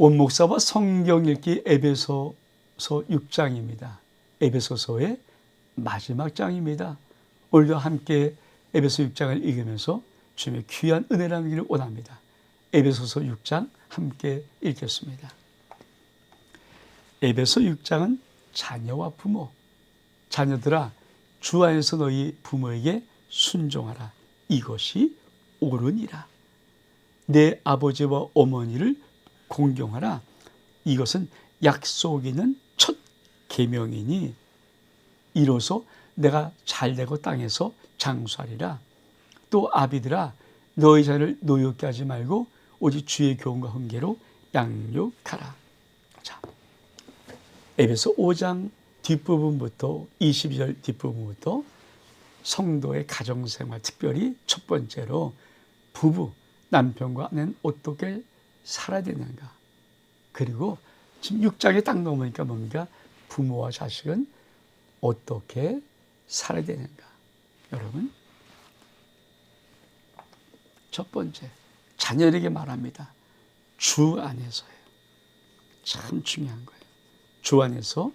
원목사와 성경 읽기 에베소서 6장입니다. 에베소서의 마지막 장입니다. 오늘도 함께 에베소 6장을 읽으면서 주님의 귀한 은혜 나누기를 원합니다. 에베소서 6장 함께 읽겠습니다. 에베소 6장은 자녀와 부모, 자녀들아 주 안에서 너희 부모에게 순종하라. 이것이 옳으니라. 내 아버지와 어머니를 공경하라. 이것은 약속 있는 첫 계명이니 이로써 내가 잘되고 땅에서 장수하리라. 또 아비들아 너희 자녀를 노엽게 하지 말고 오직 주의 교훈과 훈계로 양육하라. 자, 에베소 5장 뒷부분부터 22절 뒷부분부터 성도의 가정생활, 특별히 첫 번째로 부부, 남편과 아내는 어떻게 살아야 되는가. 그리고 지금 6장에 딱 넘으니까 뭡니까? 부모와 자식은 어떻게 살아야 되는가. 여러분, 첫 번째, 자녀에게 말합니다. 주 안에서예요. 참 중요한 거예요. 주 안에서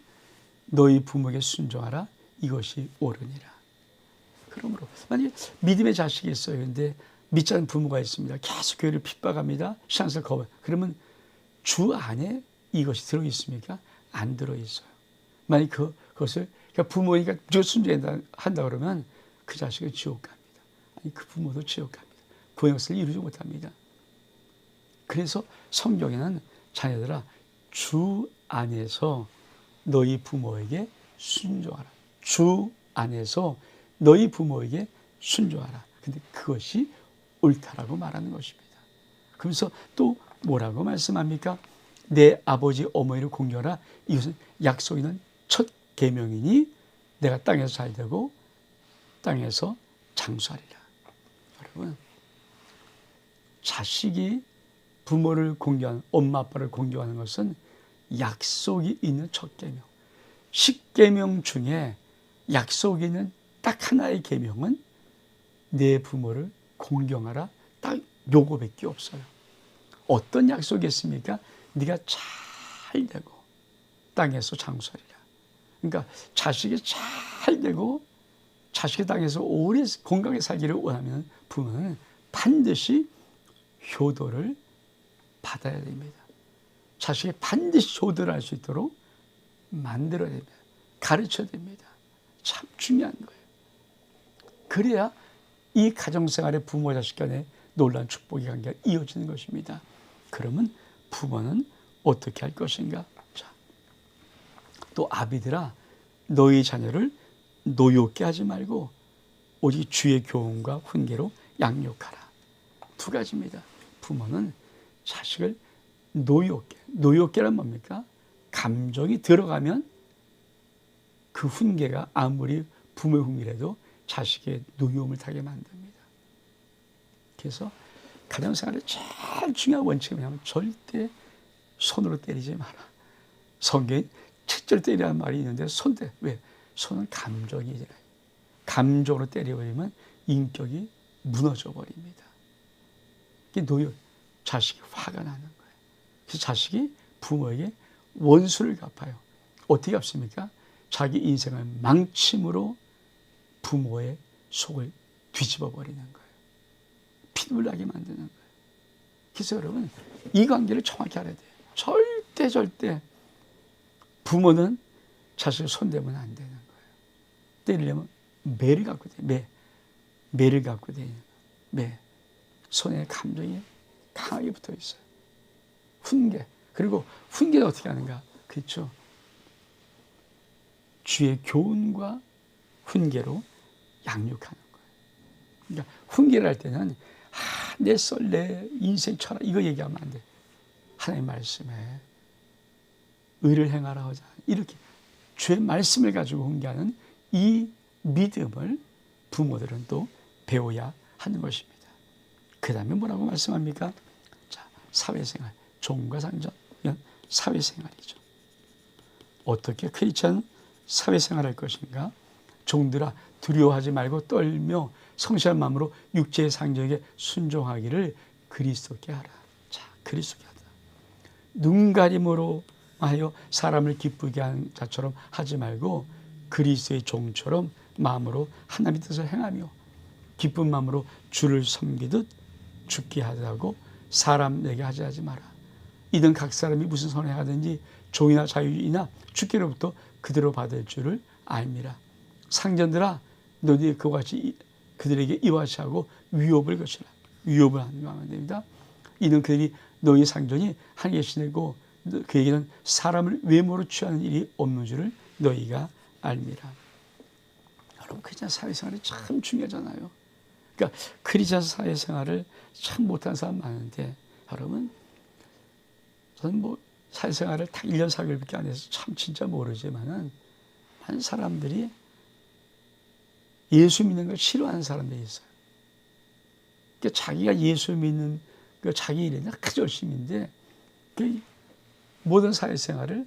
너희 부모에게 순종하라. 이것이 옳으니라. 그러므로 만약에 믿음의 자식이 있어요. 그런데 믿지 않는 부모가 있습니다. 계속 교회를 핍박합니다. 신앙생활 거부해요. 그러면 주 안에 이것이 들어있습니까? 안 들어있어요. 만약 그것을 부모니까 무조건 순종한다 그러면 그 자식은 지옥 갑니다. 아니 그 부모도 지옥 갑니다. 구원역사를 이루지 못합니다. 그래서 성경에는 자녀들아 주 안에서 너희 부모에게 순종하라. 주 안에서 너희 부모에게 순종하라. 근데 그것이 옳다라고 말하는 것입니다. 그러면서 또 뭐라고 말씀합니까? 내 아버지 어머니를 공경하라. 이것은 약속 있는 첫 계명이니 내가 땅에서 잘되고 땅에서 장수하리라. 여러분, 자식이 부모를 공경하는, 엄마 아빠를 공경하는 것은 약속이 있는 첫 계명. 10계명 중에 약속이 있는 딱 하나의 계명은 내 부모를 공경하라. 딱 요거밖에 없어요. 어떤 약속이 있습니까? 네가 잘 되고 땅에서 장수하리라. 그러니까 자식이 잘 되고 자식이 땅에서 오래 건강하게 살기를 원하면 부모는 반드시 효도를 받아야 됩니다. 자식이 반드시 효도를 할 수 있도록 만들어야 됩니다. 가르쳐야 됩니다. 참 중요한 거예요. 그래야 이 가정생활의 부모 자식 간의 놀라운 축복의 관계가 이어지는 것입니다. 그러면 부모는 어떻게 할 것인가? 자, 또 아비들아 너희 자녀를 노엽게 하지 말고 오직 주의 교훈과 훈계로 양육하라. 두 가지입니다. 부모는 자식을 노엽게란 뭡니까? 감정이 들어가면 그 훈계가 아무리 부모의 훈계라도 자식의 노여움을 타게 만듭니다. 그래서 가정생활의 제일 중요한 원칙이 뭐냐면 절대 손으로 때리지 마라. 성경에 채찍으로 때리라는 말이 있는데 왜? 손은 감정이잖아요. 감정으로 때려버리면 인격이 무너져 버립니다. 이게 자식이 화가 나는 거예요. 그래서 자식이 부모에게 원수를 갚아요. 어떻게 갚습니까? 자기 인생을 망침으로 부모의 속을 뒤집어 버리는 거예요. 피눈물 나게 만드는 거예요. 그래서 여러분 이 관계를 정확히 알아야 돼요. 절대 부모는 자식을 손대면 안 되는 거예요. 때리려면 매를 갖고 돼요. 매를 갖고 돼요. 매. 손에 감정이 강하게 붙어 있어요. 훈계. 그리고 훈계는 어떻게 하는가? 그렇죠. 주의 교훈과 훈계로 양육하는 거예요. 그러니까 훈계를 할 때는 내 썰, 내 인생 철학 이거 얘기하면 안 돼. 하나님의 말씀에 의를 행하라 하자. 이렇게 주의 말씀을 가지고 훈계하는 이 믿음을 부모들은 또 배워야 하는 것입니다. 그 다음에 뭐라고 말씀합니까? 자, 사회생활, 종과 상전, 이건 사회생활이죠. 어떻게 크리스찬 사회생활할 것인가? 종들아 두려워하지 말고 떨며 성실한 마음으로 육체의 상정에게 순종하기를 그리스도께 하라. 자, 그리스도께 하라. 눈가림으로 하여 사람을 기쁘게 하는 자처럼 하지 말고 그리스도의 종처럼 마음으로 하나님의 뜻을 행하며 기쁜 마음으로 주를 섬기듯 죽게 하자고 사람에게 하지 마라. 이든 각 사람이 무슨 선을 행하든지 종이나 자유이나 주께로부터 그대로 받을 줄을 알미라. 상전들아 너희 그와 같이 그들에게 이와 같이 하고 위협을 거치라. 위협을 하면 됩니다. 이는 그들이 너희 상전이 한 계시내고 그에게는 사람을 외모로 취하는 일이 없는 줄을 너희가 알미라. 여러분 크리스찬 사회생활이 참 중요하잖아요. 그러니까 크리스찬 사회생활을 참 못하는 사람 많은데 여러분 저는 뭐 사회생활을 딱 1년 4개월밖에 안 해서 참 진짜 모르지만은 많은 사람들이 예수 믿는 걸 싫어하는 사람들이 있어요. 그러니까 자기가 예수 믿는 그 자기 일에 아주 열심인데 그 모든 사회생활을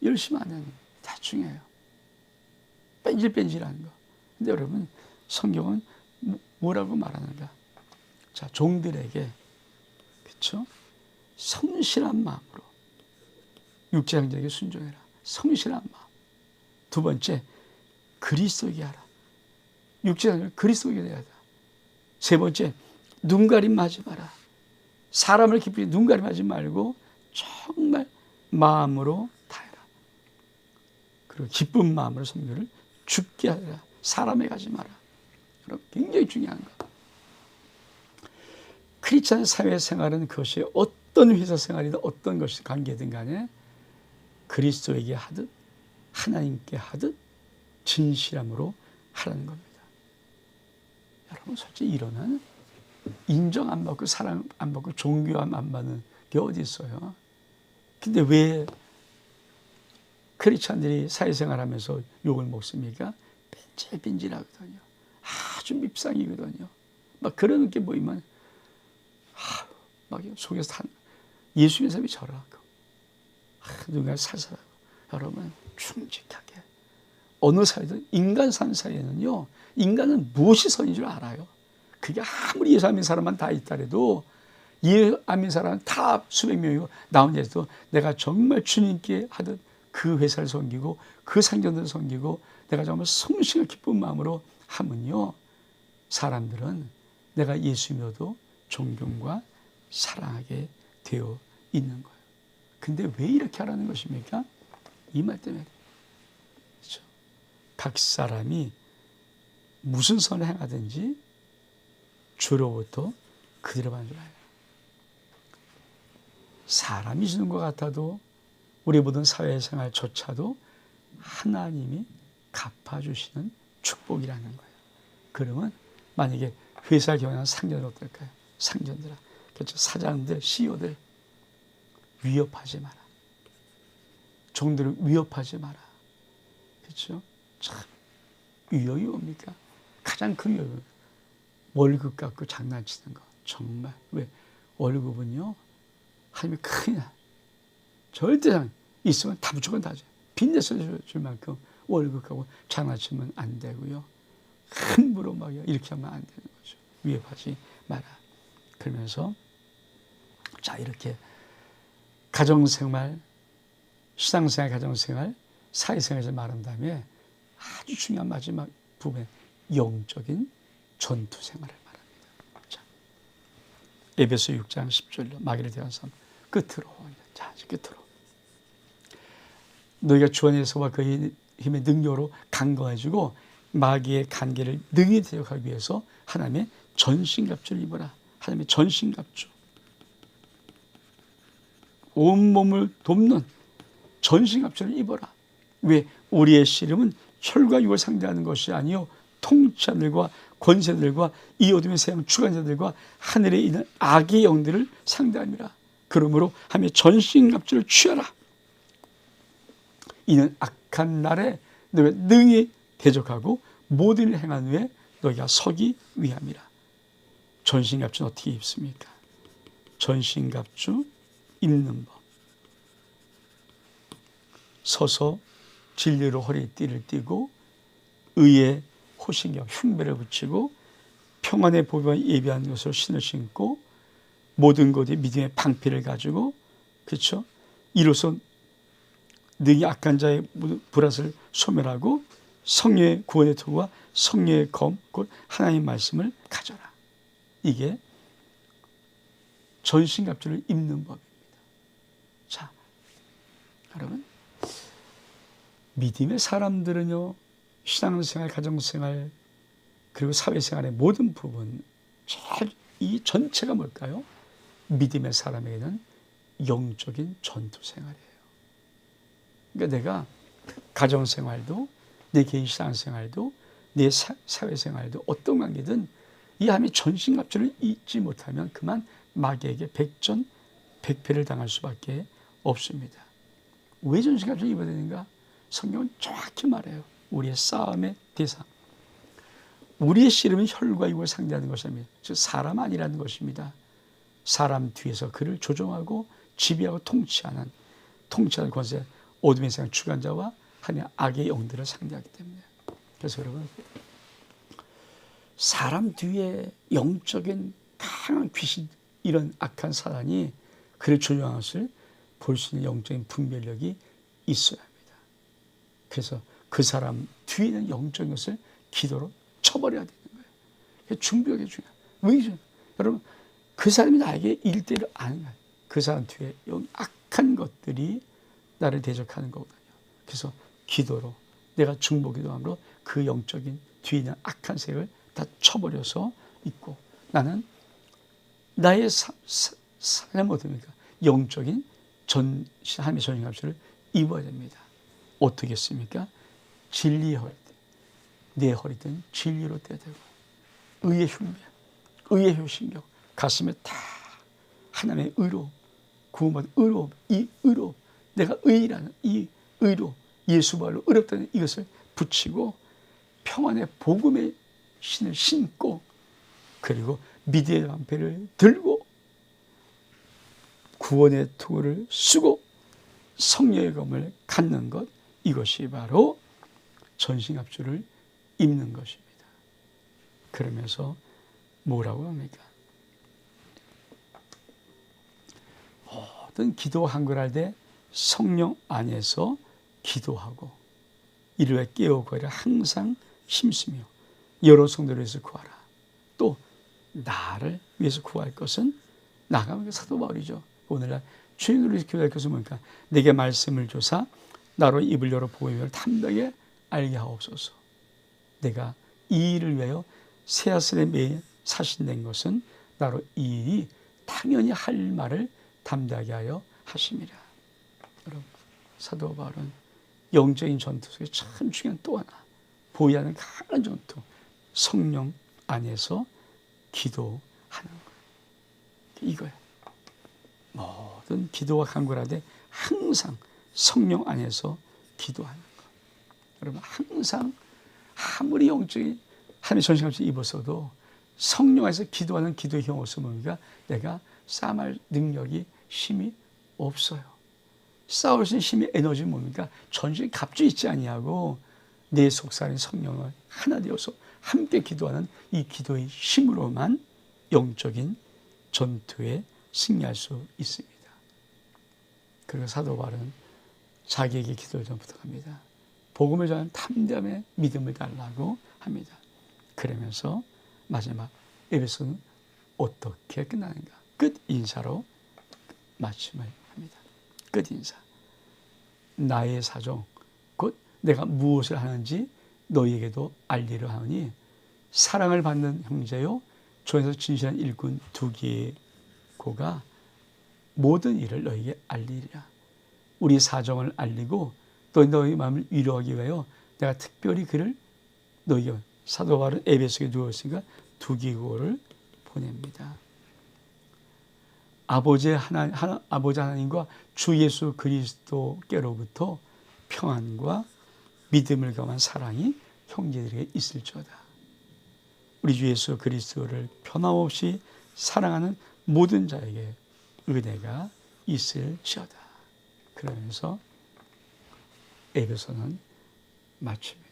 열심히 안 하는 게 다 중요해요. 뺀질뺀질하는 거. 근데 여러분 성경은 뭐라고 말하는가? 자, 종들에게 그렇죠? 성실한 마음으로 육체장자에게 순종해라. 성실한 마음. 두 번째, 그리스도에게 하라. 육체장자를 그리스도에게 해야 한다. 세 번째, 눈가림하지 마라. 사람을 기쁘게 눈가림하지 말고 정말 마음으로 다해라. 그리고 기쁜 마음으로 성교를 죽게 하라. 사람에 가지 마라. 여러분 굉장히 중요한 거. 크리스찬 사회생활은 그것이 어떤 회사 생활이든 어떤 것이 관계든 간에 그리스도에게 하듯 하나님께 하듯 진실함으로 하라는 겁니다. 여러분 솔직히 이러는 인정 안 받고 사랑 안 받고 존경함 안 받는 게 어디 있어요? 근데 왜 크리스찬들이 사회생활하면서 욕을 먹습니까? 뺀질뺀질하거든요. 아주 밉상이거든요. 막 그런 게 보이면 막 속에서 예수 믿는 사람이 저러고 누가 살살하고. 여러분 충직하게 어느 사회든 인간 사는 사회는요, 인간은 무엇이 선인 줄 알아요. 그게 아무리 예수 안 믿는 사람만 다 있다래도 예수 안 믿는 사람은 다 수백 명이고 나 혼자서도 내가 정말 주님께 하듯 그 회사를 섬기고 그 상전들을 섬기고 내가 정말 성실한 기쁜 마음으로 하면요, 사람들은 내가 예수 믿어도 존경과 사랑하게 되어 있는 거예요. 근데 왜 이렇게 하라는 것입니까? 이 말 때문에. 그렇죠? 각 사람이 무슨 선을 행하든지 주로부터 그대로 받는 줄 알아요. 사람이 주는 것 같아도 우리 모든 사회생활조차도 하나님이 갚아주시는 축복이라는 거예요. 그러면 만약에 회사 경영하는 상전들 어떨까요? 상전들아, 그렇죠? 사장들, CEO들 위협하지 마라. 종들을 위협하지 마라. 그렇죠? 참 위협이 뭡니까? 가장 큰 위협은 월급 갖고 장난치는 거. 정말. 왜? 월급은요, 하나님이 큰일 나. 절대 있으면 다 무조건 다 줘. 빚내서 줄 만큼 월급 갖고 장난치면 안 되고요. 함부로 막 이렇게 하면 안 되는 거죠. 위협하지 마라. 그러면서 자, 이렇게 가정생활, 신앙생활, 가정생활, 사회생활에서 말한 다음에 아주 중요한 마지막 부분, 영적인 전투생활을 말합니다. 자, 에베소 6장 10절로 마귀를 대한 삶 끝으로, 자, 끝으로 너희가 주 안에서와 그의 힘의 능력으로 강건해지고 마귀의 간계를 능히 대적하기 위해서 하나님의 전신갑주를 입어라. 하나님의 전신갑주, 온몸을 돕는 전신갑주를 입어라. 왜? 우리의 씨름은 혈과 육을 상대하는 것이 아니요 통치자들과 권세들과 이 어둠의 세상 주관자들과 하늘에 있는 악의 영들을 상대함이라. 그러므로 하며 전신갑주를 취하라. 이는 악한 날에 너희가 능히 대적하고 모든 일을 행한 후에 너희가 서기 위함이라. 전신갑주는 어떻게 입습니까? 전신갑주 입는 법. 서서 진리로 허리띠를 띠고 의의 호신경 흉배를 붙이고 평안의 복음을 예비한 것으로 신을 신고 모든 것에 믿음의 방패를 가지고, 그렇죠? 이로써 능히 악한 자의 불앗을 소멸하고 성령의 구원의 도구와 성령의 검, 곧 하나님의 말씀을 가져라. 이게 전신갑주를 입는 법입니다. 자, 여러분, 믿음의 사람들은요, 신앙생활, 가정생활, 그리고 사회생활의 모든 부분, 이 전체가 뭘까요? 믿음의 사람에게는 영적인 전투생활이에요. 그러니까 내가 가정생활도, 내 개인 신앙생활도, 내 사회생활도 어떤 관계든 이 함이 전신갑주를 잊지 못하면 그만 마귀에게 백전백패를 당할 수밖에 없습니다. 왜 전신갑주를 입어야 되는가? 성경은 정확히 말해요. 우리의 싸움의 대상. 우리의 씨름은 혈과 육을 상대하는 것입니다. 즉 사람 아니라는 것입니다. 사람 뒤에서 그를 조종하고 지배하고 통치하는 권세, 어둠의 세상 주관자와 하나님의 악의 영들을 상대하기 때문에. 그래서 여러분, 사람 뒤에 영적인 강한 귀신, 이런 악한 사단이 그를 조종하는 것을 볼 수 있는 영적인 분별력이 있어야 합니다. 그래서 그 사람 뒤에 있는 영적인 것을 기도로 쳐버려야 되는 거예요. 중보가 중요해요. 왜? 여러분, 그 사람이 나에게 일대를 아는 거예요. 그 사람 뒤에 악한 것들이 나를 대적하는 거거든요. 그래서 기도로, 내가 중보 기도함으로 그 영적인 뒤에 있는 악한 색을 다 쳐버려서 있고, 나는 나의 삶을 어떻습니까? 영적인 하나님의 전신갑주를 입어야 됩니다. 어떻게 했습니까? 진리의 허리, 내 허리는 진리로 떼야 되고, 의의 흉배, 의의 효신경, 가슴에 다 하나님의 의로, 구원받은 의로, 이 의로, 내가 의라는 이 의로, 예수 말로 의롭다는 이것을 붙이고, 평안의 복음의 신을 신고, 그리고 믿음의 방패를 들고, 구원의 투구를 쓰고, 성령의 검을 갖는 것, 이것이 바로 전신갑주를 입는 것입니다. 그러면서 뭐라고 합니까? 모든 기도 한글 때 성령 안에서 기도하고, 이를 위해 깨우고 항상 힘쓰며 여러 성도를 위해서 구하라. 또 나를 위해서 구할 것은 나가면 사도 바울이죠. 오늘날 주님을 위해서 기도할 것은 뭡니까? 내게 말씀을 주사 나로 입을 열어 보이며 담대하게 알게 하옵소서. 내가 이 일을 위하여 새하늘에 매일 사신된 것은 나로 이 일이 당연히 할 말을 담대하게 하여 하심이라. 여러분, 사도 바울은 영적인 전투 속에 참 중요한 또 하나, 보이하는 강한 전투, 성령 안에서 기도하는 거예요. 이거예요. 모든 기도와 간구하되 항상 성령 안에서 기도하는 것. 여러분, 항상 아무리 영적인 하나님의 전신갑주 입었어도 성령 안에서 기도하는 기도의 형어서 뭡니까? 내가 싸움할 능력이, 힘이 없어요. 싸울 수 있는 힘의 에너지는 뭡니까? 전신 갑주 있지 아니하고 내 속살인 성령을 하나 되어서 함께 기도하는 이 기도의 힘으로만 영적인 전투에 승리할 수 있습니다. 그리고 사도 바울은 자기에게 기도를 좀 부탁합니다. 복음을 전하는 담대함의 믿음을 달라고 합니다. 그러면서 마지막 에베소는 어떻게 끝나는가? 끝 인사로 마침을 합니다. 끝 인사. 나의 사정, 곧 내가 무엇을 하는지 너희에게도 알리려 하니 사랑을 받는 형제요 조에서 진실한 일꾼 두기고가 모든 일을 너희에게 알리리라. 우리 사정을 알리고 또 너희 마음을 위로하기 위하여 내가 특별히 그를 너희에게, 사도 바울은 에베소에 누웠으니까 두기고를 보냅니다. 아버지 하나님과 주 예수 그리스도께로부터 평안과 믿음을 겸한 사랑이 형제들에게 있을지어다. 우리 주 예수 그리스도를 변함없이 사랑하는 모든 자에게 은혜가 있을지어다. 그러면서 에베소는 마칩니다.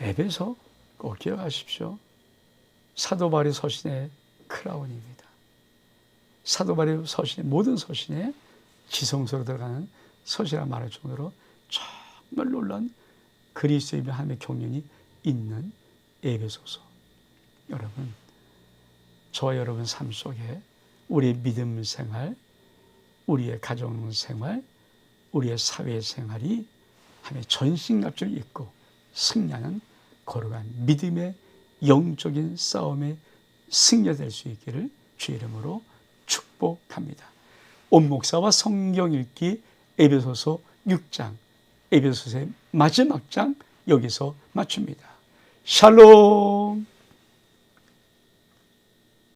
에베소 꼭 기억하십시오. 사도 바울의 서신의 크라운입니다. 사도 바울의 서신의 모든 서신에 지성소로 들어가는 서신이라 말할 정도로 정말 놀라운 그리스도의 하나님의 경륜이 있는 에베소서. 여러분, 저와 여러분 삶 속에 우리의 믿음 생활, 우리의 가정 생활, 우리의 사회 생활이 하나님의 전신갑주를 입고 승리하는 거룩한 믿음의 영적인 싸움의 승리가 될 수 있기를 주의 이름으로 축복합니다. 온 목사와 성경 읽기 에베소서 6장, 에베소서의 마지막 장 여기서 마칩니다. 샬롬.